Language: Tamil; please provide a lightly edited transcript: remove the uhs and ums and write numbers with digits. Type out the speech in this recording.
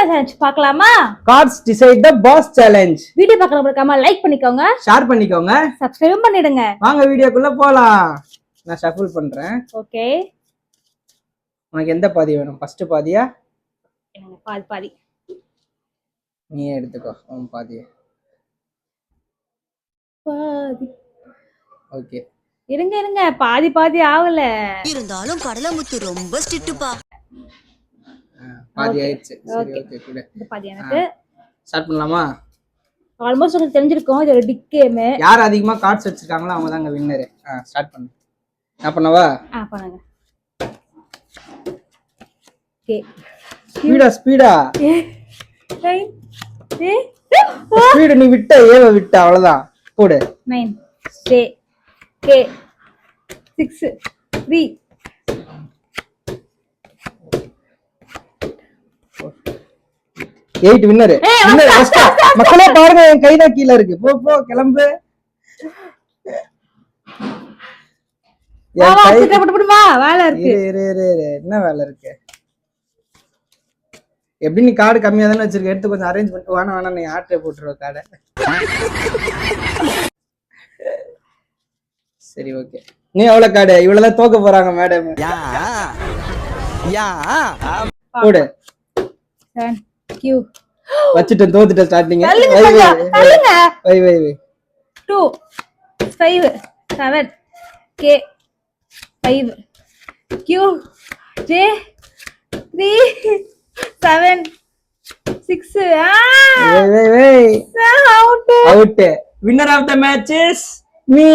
சேலஞ்ச் பார்க்கலாமா? Cards decide the boss challenge. Video பார்க்கறவங்க லைக் பண்ணிக்கோங்க, ஷேர் பண்ணிக்கோங்க, சப்ஸ்கிரைப் பண்ணிடுங்க. வாங்க வீடியோக்குள்ள போலாம். நான் ஷஃபிள் பண்றேன். ஓகே. உனக்கு எந்த பாதி வேணும்? ஃபர்ஸ்ட் பாதியா? எனக்கு பாதி பாதி. நீ எடுத்துக்கோ உன் பாதியை. பாதி. ஓகே. இருங்க பாதி பாதி ஆகல. இருந்தாலும் கடலமுத்து ரொம்ப ஸ்ட்ரிக்ட்பா. பாதி ஆயிடுச்சு. சரி ஓகே குட். இந்த பாதி எனக்கு. ஸ்டார்ட் பண்ணலாமா? ஆல்மோஸ்ட் உங்களுக்கு தெரிஞ்சிருக்கும் இது ஒரு டிக் கேம். யார் அதிகமா கார்ட்ஸ் வச்சிருக்காங்களோ அவங்க தாங்க வின்னர். ஸ்டார்ட் பண்ணு. நான் பண்ணவா? பண்ணுங்க. ஓகே. ஸ்பீடா. ஸ்பீடு நீ விட்ட ஏவ விட்ட அவ்வளவுதான். போடு. 9 K K 6 3 8 வின்னர். மக்களே பாருங்க என் கைதா கீழ இருக்கு. போ போ கிளம்பு. வேலை இருக்கு. என்ன வேலை இருக்கு? எப்படி நீ கார்டு கம்மியா தானே வச்சிருக்க, எடுத்து கொஞ்சம் அரேஞ்ச் பண்ணிட்டு வேணா நீ ஆட்டை போட்டுருவ கார்டை. சரி ஓகே. நீ எவ்வளவு கார்டு? இவ்வளவுதான் தோக்க போறாங்க மேடம். போடு. வச்சுட்டேன், தோத்துட்டேன் starting. Why 2 5 7 K 5 Q J 3 7 6 out. Winner of the match is me.